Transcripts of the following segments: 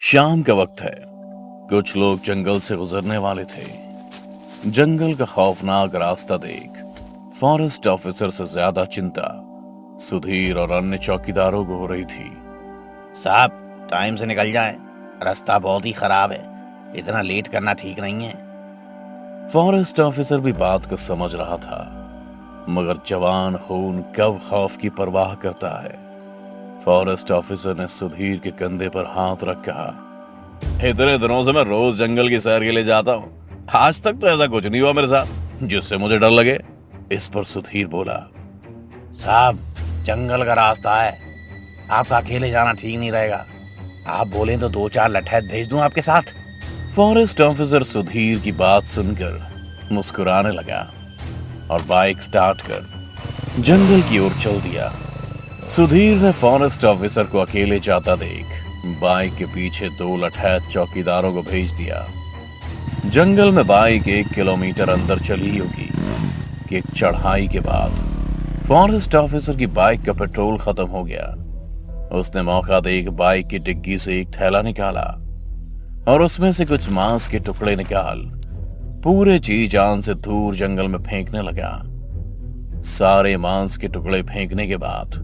शाम का वक्त है। कुछ लोग जंगल से गुजरने वाले थे। जंगल का खौफनाक रास्ता देख फॉरेस्ट ऑफिसर से ज्यादा चिंता सुधीर और अन्य चौकीदारों को हो रही थी। साहब, टाइम से निकल जाए, रास्ता बहुत ही खराब है, इतना लेट करना ठीक नहीं है। फॉरेस्ट ऑफिसर भी बात को समझ रहा था, मगर जवान खून कब खौफ की परवाह करता है। फॉरेस्ट ऑफिसर ने सुधीर के कंधे पर हाथ रख कहा, इतने दिनों से मैं रोज जंगल की सैर के लिए जाता हूँ, आज तक तो ऐसा कुछ नहीं हुआ मेरे साथ जिससे मुझे डर लगे। इस पर सुधीर बोला, साहब, जंगल का रास्ता है, आपका अकेले जाना ठीक नहीं रहेगा। आप बोलें तो 2-4 लठैत भेज दूं आपके साथ। फॉरेस्ट ऑफिसर सुधीर की बात सुनकर मुस्कुराने लगा और बाइक स्टार्ट कर जंगल की ओर चल दिया। सुधीर ने फॉरेस्ट ऑफिसर को अकेले जाता देख बाइक के पीछे 2 लठैत चौकीदारों को भेज दिया। जंगल में बाइक 1 किलोमीटर अंदर चली होगी कि एक चढ़ाई के बाद फॉरेस्ट ऑफिसर की बाइक का पेट्रोल खत्म हो गया। उसने मौका देख बाइक की डिग्गी से एक थैला निकाला और उसमें से कुछ मांस के टुकड़े निकाल पूरे जी जान से दूर जंगल में फेंकने लगा। सारे मांस के टुकड़े फेंकने के बाद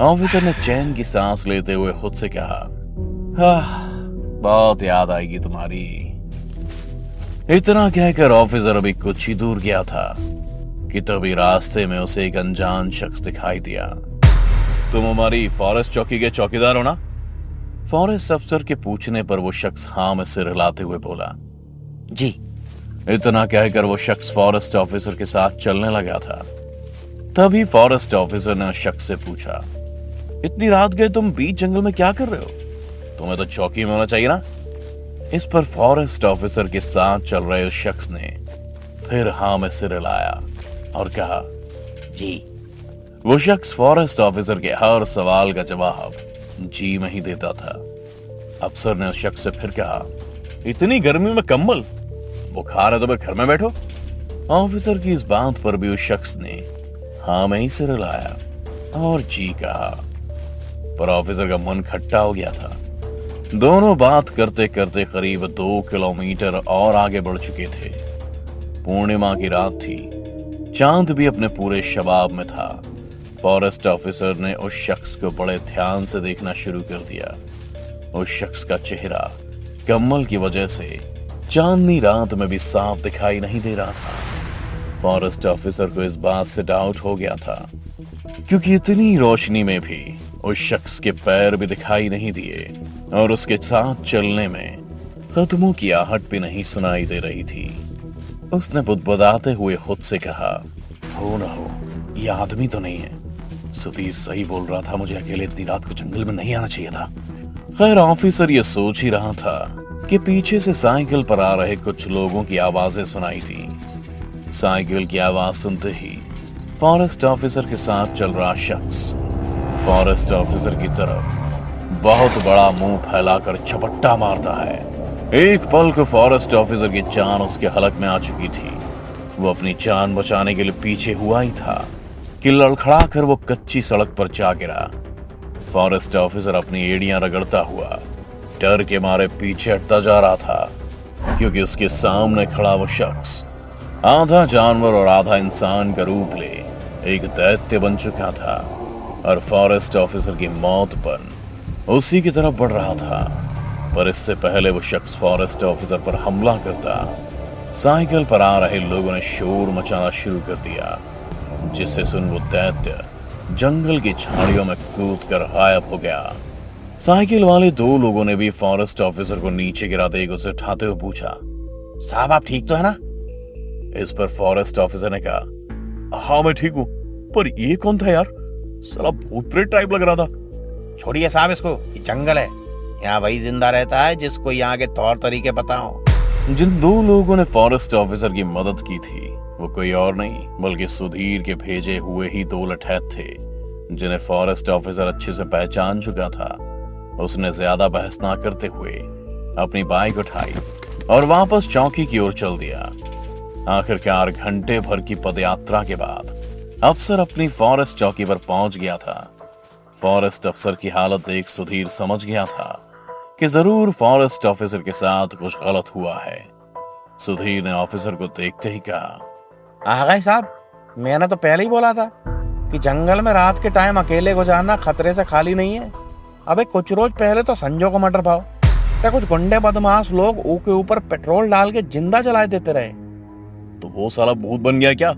ऑफिसर ने चैन की सांस लेते हुए खुद से कहा, बहुत याद आएगी तुम्हारी। इतना कहकर ऑफिसर अभी कुछ ही दूर गया था कि तभी रास्ते में उसे एक अनजान शख्स दिखाई दिया। तुम हमारी फॉरेस्ट चौकी के चौकीदार हो ना? फॉरेस्ट अफसर के पूछने पर वो शख्स हाँ में सिर हिलाते हुए बोला, जी। इतना कहकर वो शख्स फॉरेस्ट ऑफिसर के साथ चलने लगा था। तभी फॉरेस्ट ऑफिसर ने उस शख्स से पूछा, इतनी रात गए तुम बीच जंगल में क्या कर रहे हो? तुम्हें तो चौकी में होना चाहिए ना? इस पर फॉरेस्ट ऑफिसर के साथ चल रहे उस शख्स ने फिर हाँ में सिर हिलाया और कहा, जी। वो शख्स फॉरेस्ट ऑफिसर के हर सवाल का जवाब जी में ही देता था। अफसर ने उस शख्स से फिर कहा, इतनी गर्मी में कंबल, बुखार है तो घर में बैठो। ऑफिसर की इस बात पर भी उस शख्स ने हाँ में ही सिर हिलाया और जी कहा, पर ऑफिसर का मन खट्टा हो गया था। दोनों बात करते करते करीब 2 किलोमीटर और आगे बढ़ चुके थे। पूर्णिमा की रात थी, चांद भी अपने पूरे शबाब में था। फॉरेस्ट ऑफिसर ने उस शख्स को बड़े ध्यान से देखना शुरू कर दिया। उस शख्स का चेहरा कम्बल की वजह से चांदनी रात में भी साफ दिखाई नहीं दे रहा था। फॉरेस्ट ऑफिसर को इस बात से डाउट हो गया था, क्योंकि इतनी रोशनी में भी उस शख्स के पैर भी दिखाई नहीं दिए और उसके साथ चलने में कदमों की आहट भी नहीं सुनाई दे रही थी। उसने बुदबुदाते हुए खुद से कहा, हो ना हो, ये आदमी तो नहीं है। सुधीर सही बोल रहा था, मुझे अकेले इतनी रात को जंगल में नहीं आना चाहिए था। खैर, ऑफिसर ये सोच ही रहा था कि पीछे से साइकिल पर आ रहे कुछ लोगों की आवाजें सुनाई थी। साइकिल की आवाज सुनते ही फॉरेस्ट ऑफिसर के साथ चल रहा शख्स फॉरेस्ट ऑफिसर की तरफ बहुत बड़ा मुंह फैलाकर झपट्टा मारता है। एक पल को फॉरेस्ट ऑफिसर की जान उसके हलक में आ चुकी थी। वो अपनी जान बचाने के लिए पीछे हुआ ही था कि लड़खड़ा कर वो कच्ची सड़क पर जा गिरा। फॉरेस्ट ऑफिसर अपनी एड़ियां रगड़ता हुआ डर के मारे पीछे हटता जा रहा था, क्योंकि उसके सामने खड़ा वो शख्स आधा जानवर और आधा इंसान का रूप ले एक दैत्य बन चुका था और फॉरेस्ट ऑफिसर की मौत पर उसी की तरफ बढ़ रहा था। पर इससे पहले वो शख्स फॉरेस्ट ऑफिसर पर हमला करता, साइकिल पर आ रहे लोगों ने शोर मचाना शुरू कर दिया, जिससे सुन वो दैत्य जंगल की झाड़ियों में कूद कर गायब हो गया। साइकिल वाले 2 लोगों ने भी फॉरेस्ट ऑफिसर को नीचे गिरा देख उसे उठाते हुए पूछा, साहब, आप ठीक तो है ना? इस पर फॉरेस्ट ऑफिसर ने कहा, हाँ मैं ठीक हूँ, पर ये कौन था यार? साला भूत प्रेत टाइप लग रहा था। छोड़िए साहब इसको, ये जंगल है, यहाँ वही जिंदा रहता है जिसको यहाँ के तौर तरीके पता हो। जिन 2 लोगों ने फॉरेस्ट ऑफिसर की मदद की थी वो कोई और नहीं बल्कि सुधीर के भेजे हुए ही 2 लठैत थे, जिन्हें फॉरेस्ट ऑफिसर अच्छे से पहचान चुका था। उसने ज्यादा बहस ना करते हुए अपनी बाइक उठाई और वापस चौकी की ओर चल दिया। आखिरकार घंटे भर की पदयात्रा के बाद अफसर अपनी फॉरेस्ट चौकी पर पहुंच गया था। फॉरेस्ट अफसर की हालत देख सुधीर समझ गया था कि जरूर फॉरेस्ट ऑफिसर के साथ कुछ गलत हुआ है। सुधीर ने ऑफिसर को देखते ही कहा, आ गए साहब, मैंने तो पहले ही बोला था कि जंगल में रात के टाइम अकेले गुजारना खतरे से खाली नहीं है। अबे कुछ रोज पहले तो संजो को मर्डर पाओ, क्या कुछ गुंडे बदमाश लोग के ऊपर पेट्रोल डाल के जिंदा जलाए देते रहे। तो वो साला भूत बन गया क्या?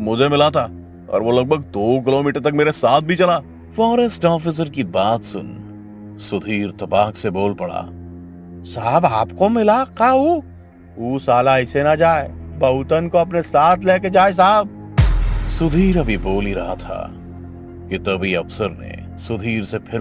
मुझे मिला था और वो लगभग 2 किलोमीटर तक मेरे साथ भी चला। फॉरेस्ट ऑफिसर की बात सुन सुधीर तबाक से बोल पड़ा, साहब आपको मिला का वो साला ऐसे ना जाए, बहुतन को अपने साथ लेके जाए साहब। सुधीर अभी बोल ही रहा था कि तभी अफसर ने सुधीर से फिर